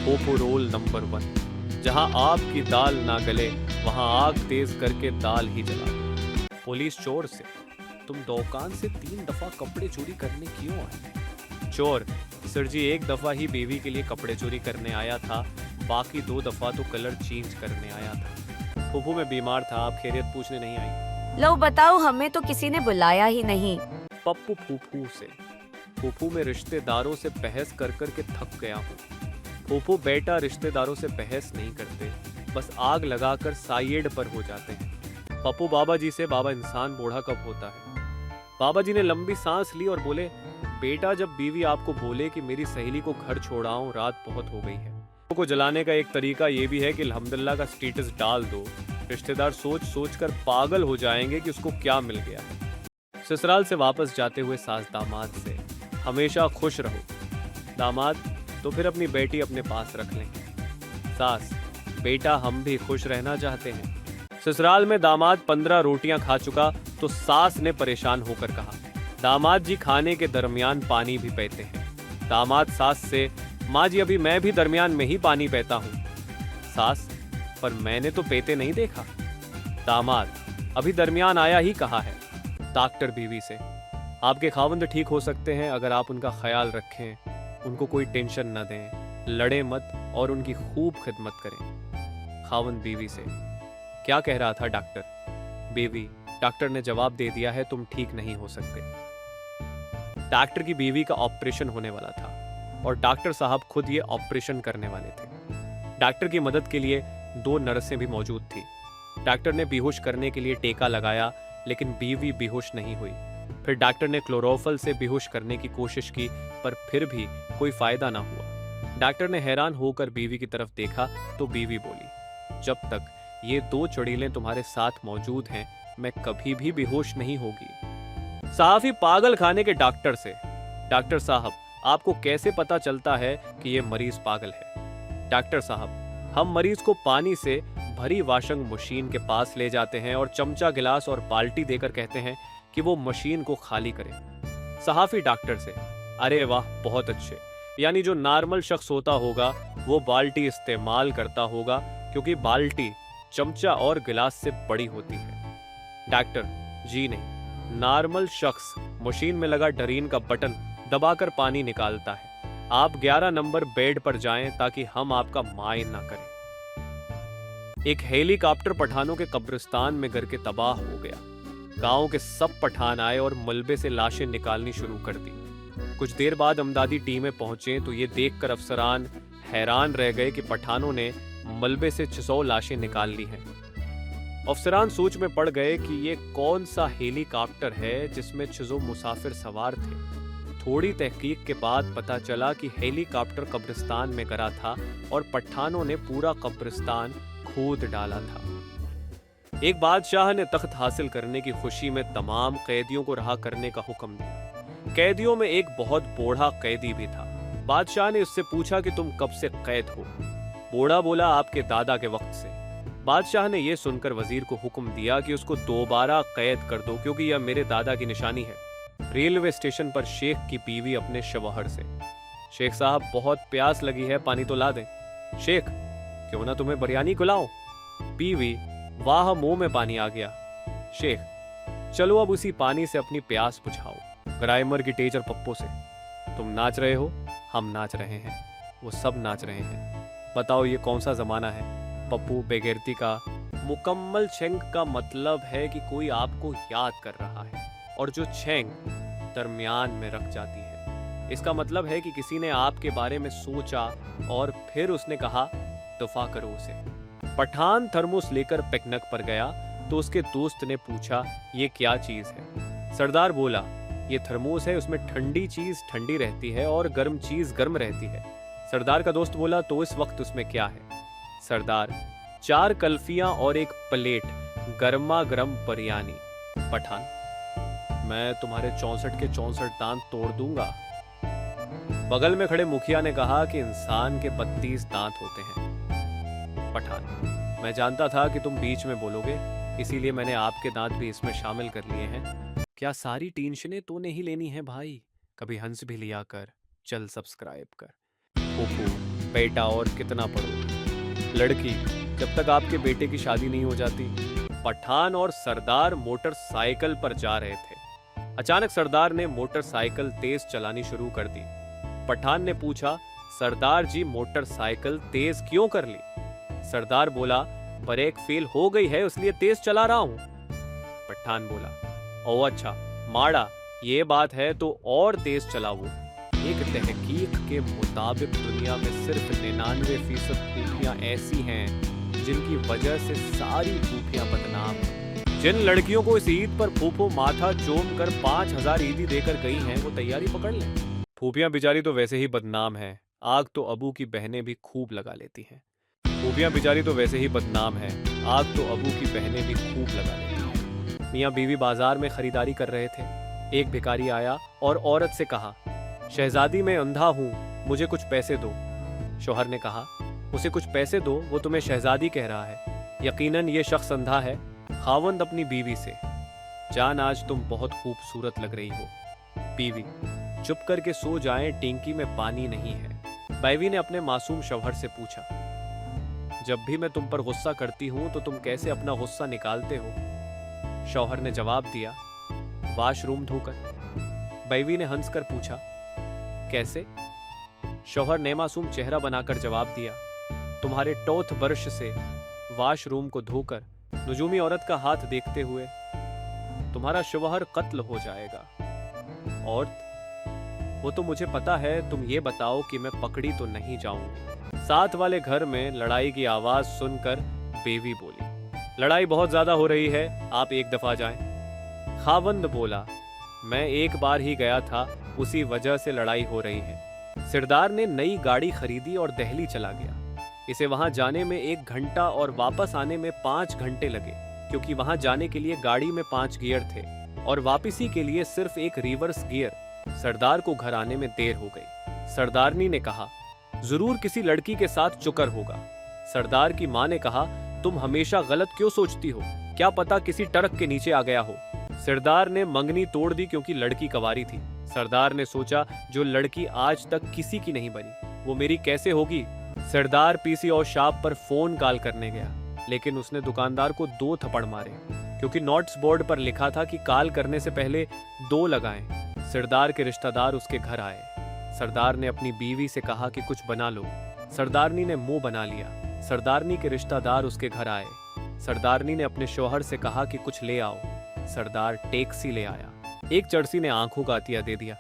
Poopó roll number 1। जहां आपकी दाल ना गले वहां आग तेज करके दाल ही जला दो। पुलिस चोर से, तुम दुकान से 3 दफा कपड़े चोरी करने क्यों आए? चोर, सर जी एक दफा ही बीवी के लिए कपड़े चोरी करने आया था, बाकी 2 दफा तो कलर चेंज करने आया था। फूफू मैं बीमार था, आप खैरियत पूछने नहीं आई? लो बताओ, हमें तो किसी ने बुलाया ही नहीं। पप्पू फूफू से, फूफू में रिश्तेदारों से बहस कर कर के थक गया हूँ। फूफू बेटा रिश्तेदारों से बहस नहीं करते, बस आग लगाकर साइड पर हो जाते हैं। पप्पू बाबा जी से, बाबा इंसान बूढ़ा कब होता है? बाबा जी ने लंबी सांस ली और बोले, बेटा जब बीवी आपको बोले कि मेरी सहेली को घर छोड़ाऊं, रात बहुत हो गई है। को जलाने का एक तरीका ये भी है कि अल्हम्दुलिल्लाह का स्टेटस डाल दो, रिश्तेदार सोच सोच कर पागल हो जाएंगे कि उसको क्या मिल गया है। ससुराल से वापस जाते हुए सास दामाद से, हमेशा खुश रहो। दामाद, तो फिर अपनी बेटी अपने पास रख लें। सास, बेटा हम भी खुश रहना चाहते हैं। ससुराल में दामाद 15 रोटियां खा चुका तो सास ने परेशान होकर कहा, दामाद जी खाने के दरमियान पानी भी पीते हैं। दामाद सास से, माँ जी अभी मैं भी दरमियान में ही पानी पीता हूँ। सास, पर मैंने तो पीते नहीं देखा। दामाद, अभी दरमियान आया ही कहा है। डॉक्टर बीवी से, आपके खावंद ठीक हो सकते हैं अगर आप उनका ख्याल रखें, उनको कोई टेंशन न दें, लड़े मत और उनकी खूब खिदमत करें। खावंद बीवी से, क्या कह रहा था डॉक्टर? बीवी, डॉक्टर ने जवाब दे दिया है तुम ठीक नहीं हो सकते। डॉक्टर की बीवी का ऑपरेशन होने वाला था और डॉक्टर साहब खुद ये ऑपरेशन करने वाले थे। डॉक्टर की मदद के लिए 2 नर्सें भी मौजूद थी। डॉक्टर ने बेहोश करने के लिए टेका लगाया, लेकिन बीवी बेहोश नहीं हुई। फिर डॉक्टर ने क्लोरोफल से बेहोश करने की कोशिश की, पर फिर भी कोई फायदा ना हुआ। डॉक्टर ने हैरान होकर बीवी की तरफ देखा तो बीवी बोली, जब तक ये 2 चुड़ैलें तुम्हारे साथ मौजूद हैं, मैं कभी भी बेहोश नहीं होगी। साहब ही पागल खाने के डॉक्टर से, डॉक्टर साहब आपको कैसे पता चलता है कि ये मरीज पागल है? डॉक्टर साहब, हम मरीज को पानी से भरी वॉशिंग मशीन के पास ले जाते हैं और चमचा, गिलास और बाल्टी देकर कहते हैं कि वो मशीन को खाली करे। सहाफी डॉक्टर से, अरे वाह बहुत अच्छे, यानी जो नॉर्मल शख्स होता होगा वो बाल्टी इस्तेमाल करता होगा, क्योंकि बाल्टी चमचा और गिलास से बड़ी होती है। डॉक्टर, जी नहीं, नॉर्मल शख्स मशीन में लगा डरीन का बटन दबाकर पानी निकालता है। आप 11 नंबर बेड पर जाएं ताकि हम आपका मायन ना करें। एक हेलीकॉप्टर पठानों के कब्रिस्तान में गिर के तबाह हो गया। गांव के सब पठान आए और मलबे से लाशें निकालनी शुरू कर दी। कुछ देर बाद अमदादी टीमें पहुंचे तो ये देखकर अफसरान हैरान रह गए कि पठानों ने मलबे से 600 लाशें निकाल ली हैं। अफसरान सोच में पड़ गए कि ये कौन सा हेलीकॉप्टर है जिसमें 600 मुसाफिर सवार थे। थोड़ी तहकीक के बाद पता चला कि हेलीकॉप्टर कब्रिस्तान में गिरा था और पठानों ने पूरा कब्रिस्तान खोद डाला था। एक बादशाह ने तख्त हासिल करने की खुशी में तमाम कैदियों को रहा करने का हुक्म दिया। कैदियों में एक बहुत बूढ़ा कैदी भी था। बादशाह ने उससे पूछा कि तुम कब से कैद हो? बूढ़ा बोला, आपके दादा के वक्त से। बादशाह ने यह सुनकर वजीर को हुक्म दिया कि उसको दोबारा कैद कर दो, क्योंकि यह मेरे दादा की निशानी है। रेलवे स्टेशन पर शेख की बीवी अपने शवहर से, शेख साहब बहुत प्यास लगी है, पानी तो ला दें। शेख, क्यों ना तुम्हें बिरयानी खिलाऊं? बीवी, वाह मुंह में पानी आ गया। शेख, चलो अब उसी पानी से अपनी प्यास बुझाओ। ग्राइमर की टीचर पप्पो से, तुम नाच रहे हो, हम नाच रहे हैं, वो सब नाच रहे हैं, बताओ ये कौन सा जमाना है? पप्पू बेगैरती का। मुकम्मल छेंग का मतलब है कि कोई आपको याद कर रहा है और जो छेंग दरमियान में रख जाती है, इसका मतलब है कि किसी ने आपके बारे में सोचा और फिर उसने कहा दफा करो उसे। पठान थर्मोस लेकर पिकनिक पर गया तो उसके दोस्त ने पूछा, ये क्या चीज है? सरदार बोला, ये थर्मोस है, उसमें ठंडी चीज ठंडी रहती है और गर्म चीज गर्म रहती है। सरदार का दोस्त बोला, तो इस वक्त उसमें क्या है? सरदार, 4 कल्फियां और एक प्लेट गर्मा गर्म बिरयानी। पठान, मैं तुम्हारे 64 के 64 दांत तोड़ दूंगा। बगल में खड़े मुखिया ने कहा कि इंसान के 32 दांत होते हैं। पठान, मैं जानता था कि तुम बीच में बोलोगे, इसीलिए मैंने आपके दांत भी इसमें शामिल कर लिए हैं। क्या सारी टेंशनें तो नहीं लेनी है भाई, कभी हंस भी लिया कर, चल सब्सक्राइब कर। ओहो, बेटा और कितना पढ़ो। लड़की, जब तक आपके बेटे की शादी नहीं हो जाती। पठान और सरदार मोटरसाइकिल पर जा रहे थे। अचानक सरदार ने मोटरसाइकिल तेज चलानी शुरू कर दी। पठान ने पूछा, सरदार जी मोटरसाइकिल तेज क्यों कर ली? सरदार बोला, ब्रेक फेल हो गई है इसलिए तेज चला रहा हूं। पठान बोला, ओ अच्छा, माड़ा ये बात है तो और तेज चलाओ। एक तहकीक के मुताबिक दुनिया में सिर्फ 99% खूबियां ऐसी हैं जिनकी वजह से सारी खूबियां बदनाम। जिन लड़कियों को इस ईद पर फूफो माथा चूम कर 5000 ईदी देकर गई हैं वो तैयारी पकड़ लें। फूफियां बेचारी तो वैसे ही बदनाम है, आग तो अबू की बहनें भी खूब लगा लेती हैं। फूफियां बेचारी तो वैसे ही बदनाम है, आग तो अबू की बहनें भी खूब लगा लेती हैं। मियाँ बीवी बाजार में खरीदारी कर रहे थे। एक भिखारी आया और औरत से कहा, शहजादी मैं अंधा हूँ, मुझे कुछ पैसे दो। शौहर ने कहा, उसे कुछ पैसे दो, वो तुम्हें शहजादी कह रहा है। यकीनन ये शख्स अंधा है। खावंद अपनी बीवी से, जान आज तुम बहुत खूबसूरत लग रही हो। बीवी, चुप करके सो जाएं, टिंकी में पानी नहीं है। बीवी ने अपने मासूम शौहर से पूछा, जब भी मैं तुम पर गुस्सा करती हूं तो तुम कैसे अपना गुस्सा निकालते हो? शौहर ने जवाब दिया, वॉशरूम धोकर। बीवी ने हंसकर पूछा, कैसे? शौहर ने मासूम चेहरा बनाकर जवाब दिया, तुम्हारे टोथ ब्रश से वॉशरूम को धोकर नजूमी औरत का हाथ देखते हुए। तुम्हारा शौहर कत्ल हो जाएगा। औरत, वो तो मुझे पता है, तुम ये बताओ कि मैं पकड़ी तो नहीं जाऊंगी। साथ वाले घर में लड़ाई की आवाज सुनकर बीवी बोली, लड़ाई बहुत ज्यादा हो रही है, आप एक दफा जाएं। खावंद बोला, मैं एक बार ही गया था, उसी वजह से लड़ाई हो रही है। सरदार ने नई गाड़ी खरीदी और दिल्ली चला गया। इसे वहां जाने में 1 घंटा और वापस आने में 5 घंटे लगे, क्योंकि वहां जाने के लिए गाड़ी में 5 गियर थे और वापसी के लिए सिर्फ एक रिवर्स गियर। सरदार को घर आने में देर हो गई। सरदारनी ने कहा, जरूर किसी लड़की के साथ चुकर होगा। सरदार की मां ने कहा, तुम हमेशा गलत क्यों सोचती हो, क्या पता किसी ट्रक के नीचे आ गया हो। सरदार ने मंगनी तोड़ दी क्योंकि लड़की कवारी थी। सरदार ने सोचा, जो लड़की आज तक किसी की नहीं बनी वो मेरी कैसे होगी। सरदार पीसी और शॉप पर फोन कॉल करने गया, लेकिन उसने दुकानदार को 2 थप्पड़ मारे, क्योंकि नोट्स बोर्ड पर लिखा था कि कॉल करने से पहले 2 लगाएं। सरदार के रिश्तेदार उसके घर आए। सरदार ने अपनी बीवी से कहा कि कुछ बना लो। सरदारनी ने मुंह बना लिया। सरदारनी के रिश्तेदार उसके घर आए। सरदारनी ने अपने शौहर से कहा कि कुछ ले आओ। सरदार टैक्सी ले आया। एक चरसी ने आंखों का अतिया दे दिया।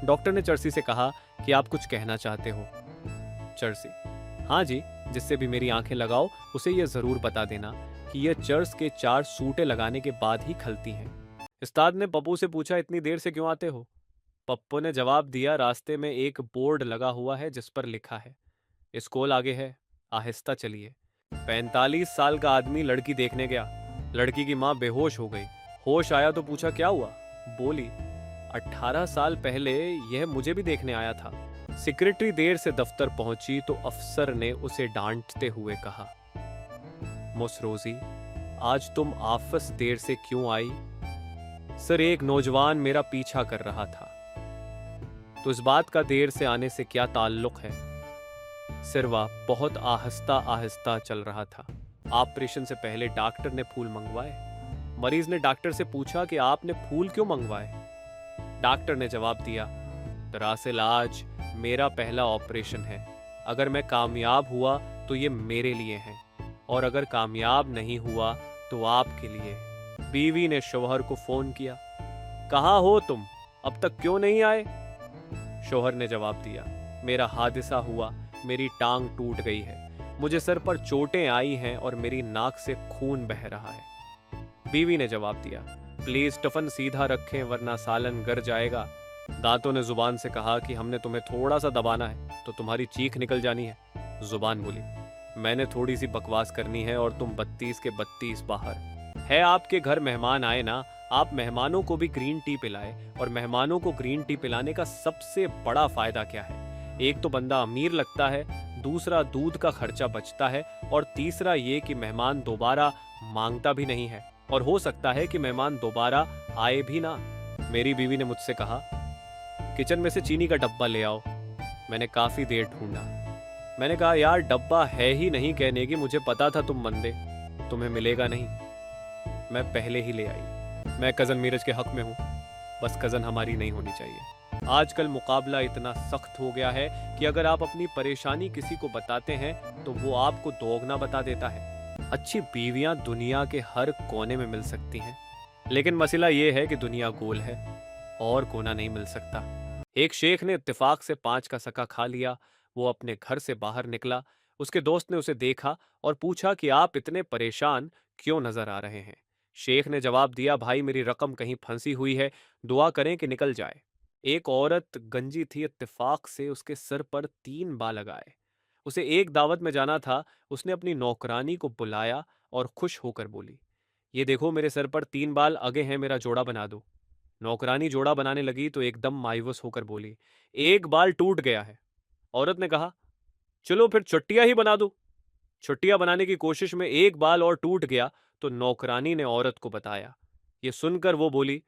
डॉक्टर ने चरसी से कहा कि आप कुछ कहना चाहते हो। चरसी, हाँ जी, जिससे भी मेरी आंखें लगाओ उसे यह जरूर बता देना कि यह चर्स के 4 सूटे लगाने के बाद ही खलती हैं। उस्ताद ने पप्पू से पूछा, इतनी देर से क्यों आते हो? पप्पू ने जवाब दिया, रास्ते में एक बोर्ड लगा हुआ है जिस पर लिखा है, स्कूल आगे है, आहिस्ता चलिए। 45 साल का आदमी लड़की देखने गया। लड़की की माँ बेहोश हो गई। होश आया तो पूछा, क्या हुआ? बोली, 18 साल पहले यह मुझे भी देखने आया था। सेक्रेटरी देर से दफ्तर पहुंची तो अफसर ने उसे डांटते हुए कहा, मिस रोजी, आज तुम ऑफिस देर से क्यों आई? सर, एक नौजवान मेरा पीछा कर रहा था। तो इस बात का देर से आने से क्या ताल्लुक है? सिरवा बहुत आहिस्ता आहिस्ता चल रहा था। ऑपरेशन से पहले डॉक्टर ने फूल मंगवाए। मरीज ने डॉक्टर से पूछा कि आपने फूल क्यों मंगवाए? डॉक्टर ने जवाब दिया, दरअसल आज मेरा पहला ऑपरेशन है। अगर मैं कामयाब हुआ तो ये मेरे लिए है, और अगर कामयाब नहीं हुआ तो आपके लिए। बीवी ने शौहर को फोन किया, कहाँ हो तुम, अब तक क्यों नहीं आए? शौहर ने जवाब दिया, मेरा हादसा हुआ, मेरी टांग टूट गई है, मुझे सर पर चोटें आई हैं और मेरी नाक से खून बह रहा है। बीवी ने जवाब दिया, प्लीज टफन सीधा रखें वरना सालन गर जाएगा। दांतों ने जुबान से कहा कि हमने तुम्हें थोड़ा सा दबाना है तो तुम्हारी चीख निकल जानी है। जुबान बोली, मैंने थोड़ी सी बकवास करनी है और तुम 32 के 32 बाहर। है आपके घर मेहमान आए ना, आप मेहमानों को भी ग्रीन टी पिलाए। और मेहमानों को ग्रीन टी पिलाने का सबसे बड़ा फायदा क्या है? एक तो बंदा अमीर लगता है, दूसरा दूध का खर्चा बचता है, और तीसरा ये कि मेहमान दोबारा मांगता भी नहीं है, और हो सकता है कि मेहमान दोबारा आए भी ना। मेरी बीवी ने मुझसे कहा, किचन में से चीनी का डब्बा ले आओ। मैंने काफी देर ढूंढा, मैंने कहा यार डब्बा है ही नहीं कहने की, मुझे पता था तुम मंदे, तुम्हें मिलेगा नहीं, मैं पहले ही ले आई। मैं कज़न नीरज के हक में हूँ, बस कज़न हमारी नहीं होनी चाहिए। आजकल मुकाबला इतना सख्त हो गया है कि अगर आप अपनी परेशानी किसी को बताते हैं तो वो आपको दोगुना बता देता है। अच्छी बीवियां दुनिया के हर कोने में मिल सकती हैं, लेकिन मसला ये है कि दुनिया गोल है और कोना नहीं मिल सकता। एक शेख ने इत्तेफाक से 5 का सका खा लिया। वो अपने घर से बाहर निकला। उसके दोस्त ने उसे देखा और पूछा कि आप इतने परेशान क्यों नजर आ रहे हैं। शेख ने जवाब दिया, भाई मेरी रकम कहीं फंसी हुई है, दुआ करें कि निकल जाए। एक औरत गंजी थी, इत्तेफाक से उसके सिर पर 3 बाल लगाए। उसे एक दावत में जाना था। उसने अपनी नौकरानी को बुलाया और खुश होकर बोली, ये देखो मेरे सर पर 3 बाल अगे हैं, मेरा जोड़ा बना दो। नौकरानी जोड़ा बनाने लगी तो एकदम मायूस होकर बोली, एक बाल टूट गया है। औरत ने कहा, चलो फिर छुट्टियां ही बना दो। छुट्टियां बनाने की कोशिश में एक बाल और टूट गया तो नौकरानी ने औरत को बताया। ये सुनकर वो बोली,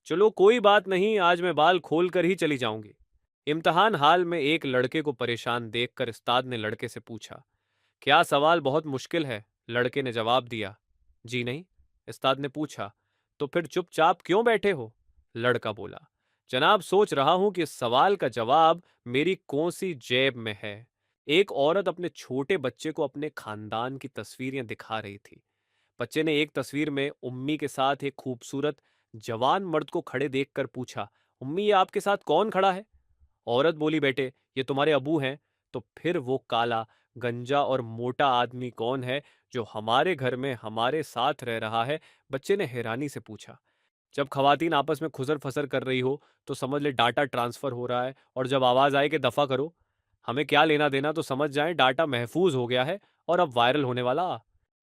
चलो कोई बात नहीं, आज मैं बाल खोल कर ही चली जाऊंगी। इम्तिहान हाल में एक लड़के को परेशान देखकर उस्ताद ने लड़के से पूछा, क्या सवाल बहुत मुश्किल है? लड़के ने जवाब दिया, जी नहीं। उस्ताद ने पूछा, तो फिर चुपचाप क्यों बैठे हो? लड़का बोला, जनाब सोच रहा हूं कि इस सवाल का जवाब मेरी कौन सी जेब में है। एक औरत अपने छोटे बच्चे को अपने खानदान की तस्वीरें दिखा रही थी। बच्चे ने एक तस्वीर में उम्मी के साथ एक खूबसूरत जवान मर्द को खड़े देखकर पूछा, उम्मी ये आपके साथ कौन खड़ा है? औरत बोली, बेटे ये तुम्हारे अबू हैं। तो फिर वो काला गंजा और मोटा आदमी कौन है जो हमारे घर में हमारे साथ रह रहा है? बच्चे ने हैरानी से पूछा। जब खवातीन आपस में खुसर फसर कर रही हो तो समझ ले डाटा ट्रांसफर हो रहा है, और जब आवाज आए कि दफा करो, हमें क्या लेना देना, तो समझ जाएं डाटा महफूज हो गया है और अब वायरल होने वाला।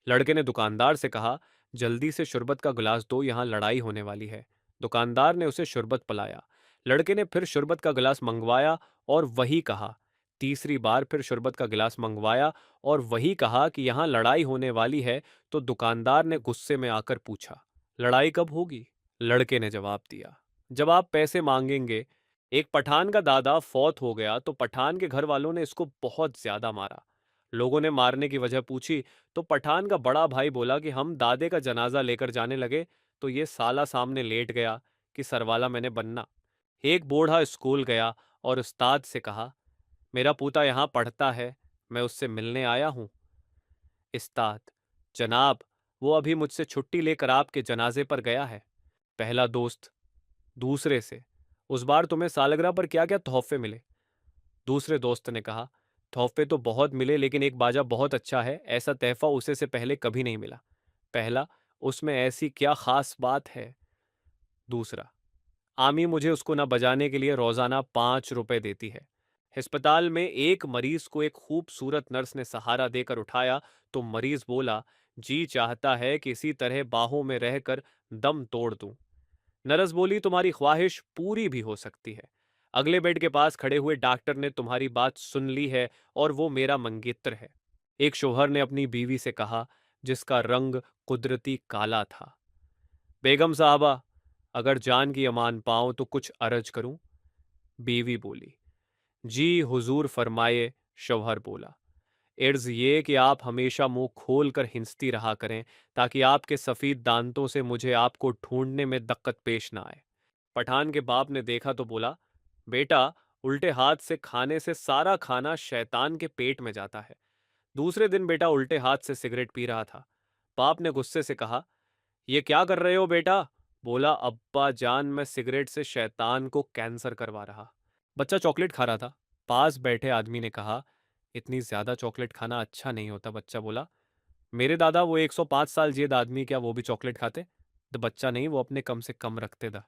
लड़के ने दुकानदार से कहा, जल्दी से शरबत का गिलास दो, यहाँ लड़ाई होने वाली है। दुकानदार ने उसे शरबत पिलाया। लड़के ने फिर शरबत का गिलास मंगवाया और वही कहा। तीसरी बार फिर शरबत का गिलास मंगवाया और वही कहा कि यहाँ लड़ाई होने वाली है। तो दुकानदार ने गुस्से में आकर पूछा, लड़ाई कब होगी? लड़के ने जवाब दिया, जब आप पैसे मांगेंगे। एक पठान का दादा फौत हो गया तो पठान के घर वालों ने इसको बहुत ज्यादा मारा। लोगों ने मारने की वजह पूछी तो पठान का बड़ा भाई बोला कि हम दादे का जनाजा लेकर जाने लगे तो ये साला सामने लेट गया कि सरवाला मैंने बनना। एक बूढ़ा स्कूल गया और उस्ताद से कहा, मेरा पोता यहाँ पढ़ता है, मैं उससे मिलने आया हूँ। उस्ताद, जनाब वो अभी मुझसे छुट्टी लेकर आपके जनाजे पर गया है। पहला दोस्त दूसरे से, उस बार तुम्हें सालगिरह पर क्या क्या तोहफे मिले? दूसरे दोस्त ने कहा, तोहफे तो बहुत मिले लेकिन एक बाजा बहुत अच्छा है, ऐसा तहफा उसे से पहले कभी नहीं मिला। पहला, उसमें ऐसी क्या खास बात है? दूसरा, आमी मुझे उसको न बजाने के लिए रोजाना 5 रुपए देती है। अस्पताल में एक मरीज को एक खूबसूरत नर्स ने सहारा देकर उठाया तो मरीज बोला, जी चाहता है कि इसी तरह बाहों में रहकर दम तोड़ दूं। नर्स बोली, तुम्हारी ख्वाहिश पूरी भी हो सकती है। अगले बेड के पास खड़े हुए डॉक्टर ने तुम्हारी बात सुन ली है और वो मेरा मंगेतर है। एक शोहर ने अपनी बीवी से कहा, जिसका रंग कुदरती काला था, बेगम साहबा अगर जान की अमान पाऊं तो कुछ अर्ज करूं? बीवी बोली, जी हुजूर फरमाए। शौहर बोला, इर्ज ये कि आप हमेशा मुंह खोल कर हिंसती रहा करें ताकि आपके सफेद दांतों से मुझे आपको ढूंढने में दिक्कत पेश ना आए। पठान के बाप ने देखा तो बोला, बेटा उल्टे हाथ से खाने से सारा खाना शैतान के पेट में जाता है। दूसरे दिन बेटा उल्टे हाथ से सिगरेट पी रहा था। बाप ने गुस्से से कहा, ये क्या कर रहे हो बेटा? बोला, अब्बा जान मैं सिगरेट से शैतान को कैंसर करवा रहा। बच्चा चॉकलेट खा रहा था। पास बैठे आदमी ने कहा, इतनी ज्यादा चॉकलेट खाना अच्छा नहीं होता। बच्चा बोला, मेरे दादा वो 105 साल जेद आदमी, क्या वो भी चॉकलेट खाते? तो बच्चा, नहीं वो अपने कम से कम रखते था।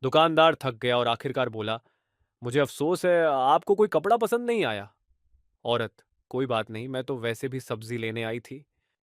दुकानदार थक गया और आखिरकार बोला, मुझे अफसोस है आपको कोई कपड़ा पसंद नहीं आया। औरत, कोई बात नहीं, मैं तो वैसे भी सब्जी लेने आई थी।